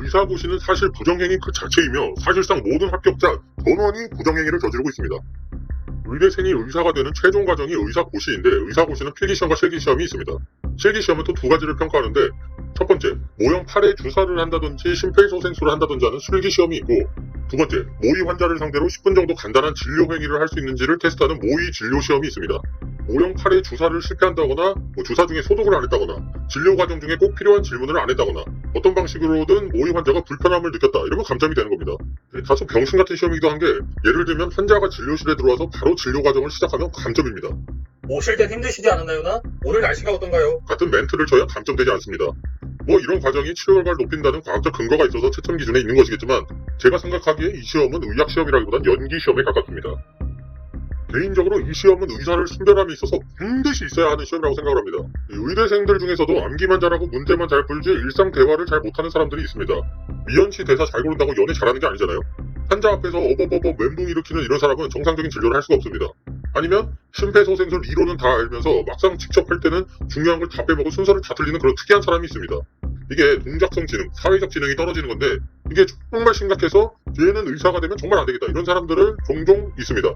의사고시는 사실 부정행위 그 자체이며 사실상 모든 합격자 전원이 부정행위를 저지르고 있습니다. 의대생이 의사가 되는 최종 과정이 의사고시인데 의사고시는 필기시험과 실기시험이 있습니다. 실기시험은 또 두 가지를 평가하는데 첫 번째, 모형 8회 주사를 한다든지 심폐소생술을 한다든지 하는 실기시험이 있고 두 번째, 모의 환자를 상대로 10분 정도 간단한 진료 행위를 할 수 있는지를 테스트하는 모의 진료 시험이 있습니다. 모형 8회 주사를 실패한다거나 주사 중에 소독을 안 했다거나 진료 과정 중에 꼭 필요한 질문을 안 했다거나 어떤 방식으로든 모의 환자가 불편함을 느꼈다 이러면 감점이 되는 겁니다. 다소 병신 같은 시험이기도 한 게 예를 들면 환자가 진료실에 들어와서 바로 진료 과정을 시작하면 감점입니다. 오실 땐 힘드시지 않았나요? 오늘 날씨가 어떤가요? 같은 멘트를 쳐야 감점되지 않습니다. 이런 과정이 치료 결과를 높인다는 과학적 근거가 있어서 채점 기준에 있는 것이겠지만 제가 생각하기에 이 시험은 의학 시험이라기보단 연기 시험에 가깝습니다. 개인적으로 이 시험은 의사를 순별함에 있어서 반드시 있어야 하는 시험이라고 생각을 합니다. 의대생들 중에서도 암기만 잘하고 문제만 잘 풀지 일상 대화를 잘 못하는 사람들이 있습니다. 미연씨 대사 잘 고른다고 연애 잘하는 게 아니잖아요. 환자 앞에서 어버버버 멘붕 일으키는 이런 사람은 정상적인 진료를 할 수가 없습니다. 아니면 심폐소생술 이론은 다 알면서 막상 직접 할 때는 중요한 걸 다 빼먹고 순서를 다 틀리는 그런 특이한 사람이 있습니다. 이게 동작성 지능, 사회적 지능이 떨어지는 건데 이게 정말 심각해서 얘는 의사가 되면 정말 안 되겠다 이런 사람들을 종종 있습니다.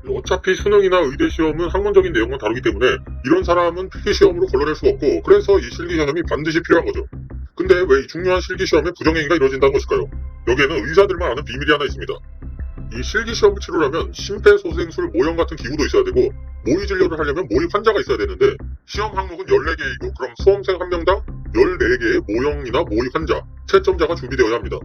어차피 수능이나 의대 시험은 학문적인 내용만 다루기 때문에 이런 사람은 필기시험으로 걸러낼 수가 없고 그래서 이 실기시험이 반드시 필요한 거죠. 근데 왜 이 중요한 실기시험에 부정행위가 이루어진다는 것일까요? 여기에는 의사들만 아는 비밀이 하나 있습니다. 이 실기시험을 치르려면 심폐소생술 모형 같은 기구도 있어야 되고 모의 진료를 하려면 모의 환자가 있어야 되는데 시험 항목은 14개이고 그럼 수험생 한 명당 14개의 모형이나 모의 환자, 채점자가 준비되어야 합니다.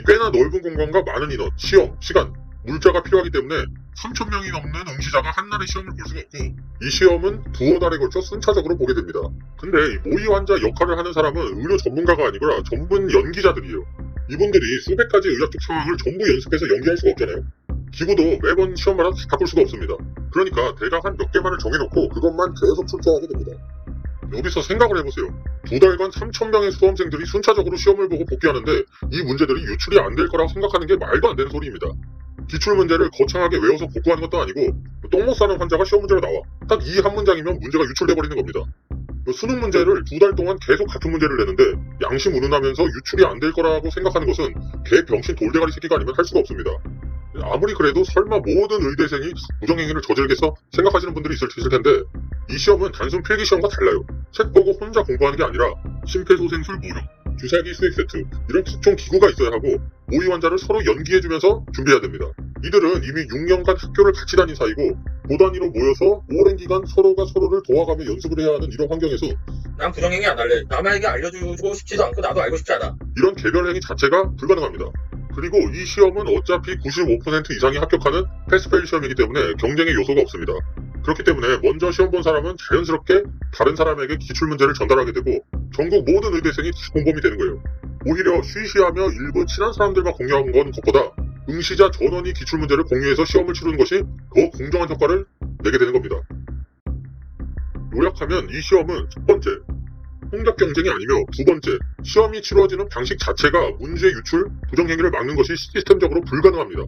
꽤나 넓은 공간과 많은 인원, 시험, 시간, 물자가 필요하기 때문에 3,000명이 넘는 응시자가 한날에 시험을 볼 수가 없고 이 시험은 두어 달에 걸쳐 순차적으로 보게 됩니다. 근데 이 모의 환자 역할을 하는 사람은 의료 전문가가 아니라 전문 연기자들이에요. 이분들이 수백 가지 의학적 상황을 전부 연습해서 연기할 수가 없잖아요. 기구도 매번 시험마다 다 바꿀 수가 없습니다. 그러니까 대략 한 몇 개만을 정해놓고 그것만 계속 출제하게 됩니다. 여기서 생각을 해보세요. 2달간 3,000명의 수험생들이 순차적으로 시험을 보고 복귀하는데 이 문제들이 유출이 안 될 거라고 생각하는 게 말도 안 되는 소리입니다. 기출문제를 거창하게 외워서 복구하는 것도 아니고 똥 못 싸는 환자가 시험 문제로 나와. 딱 이 한 문장이면 문제가 유출돼 버리는 겁니다. 수능 문제를 2달 동안 계속 같은 문제를 내는데 양심 운운하면서 유출이 안 될 거라고 생각하는 것은 개 병신 돌대가리 새끼가 아니면 할 수가 없습니다. 아무리 그래도 설마 모든 의대생이 부정행위를 저질겠어 생각하시는 분들이 있을 텐데 이 시험은 단순 필기시험과 달라요. 책 보고 혼자 공부하는 게 아니라 심폐소생술 모형, 주사기 수액 세트 이런 특종 기구가 있어야 하고 모의 환자를 서로 연기해주면서 준비해야 됩니다. 이들은 이미 6년간 학교를 같이 다닌 사이고 도단위로 모여서 오랜 기간 서로가 서로를 도와가며 연습을 해야 하는 이런 환경에서 난 부정행위 안 할래. 남에게 알려주고 싶지도 않고 나도 알고 싶지 않아. 이런 개별행위 자체가 불가능합니다. 그리고 이 시험은 어차피 95% 이상이 합격하는 패스페일 시험이기 때문에 경쟁의 요소가 없습니다. 그렇기 때문에 먼저 시험 본 사람은 자연스럽게 다른 사람에게 기출문제를 전달하게 되고 전국 모든 의대생이 다 공범이 되는 거예요. 오히려 쉬쉬하며 일부 친한 사람들만 공유한 건 것보다 응시자 전원이 기출문제를 공유해서 시험을 치르는 것이 더 공정한 효과를 내게 되는 겁니다. 요약하면 이 시험은 첫 번째, 홍역 경쟁이 아니며 두 번째, 시험이 치러지는 방식 자체가 문제 유출, 부정행위를 막는 것이 시스템적으로 불가능합니다.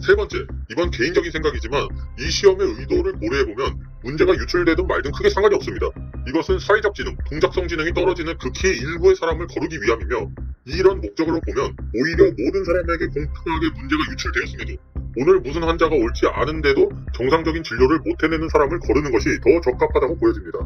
세 번째, 이건 개인적인 생각이지만 이 시험의 의도를 고려해보면 문제가 유출되든 말든 크게 상관이 없습니다. 이것은 사회적 지능, 동작성 지능이 떨어지는 극히 일부의 사람을 거르기 위함이며 이런 목적으로 보면 오히려 모든 사람에게 공평하게 문제가 유출되었음에도 오늘 무슨 환자가 옳지 않은데도 정상적인 진료를 못 해내는 사람을 거르는 것이 더 적합하다고 보여집니다.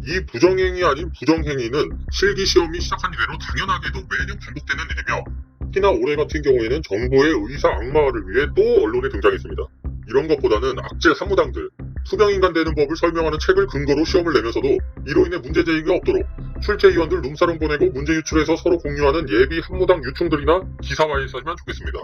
이 부정행위 아닌 부정행위는 실기시험이 시작한 이래로 당연하게도 매년 반복되는 일이며 특히나 올해 같은 경우에는 정부의 의사 악마화를 위해 또 언론에 등장했습니다. 이런 것보다는 악질 사무당들, 투병인간 되는 법을 설명하는 책을 근거로 시험을 내면서도 이로 인해 문제제기가 없도록 출제위원들 룸사롱 보내고 문제 유출해서 서로 공유하는 예비 한무당 유충들이나 기사화했으면 좋겠습니다.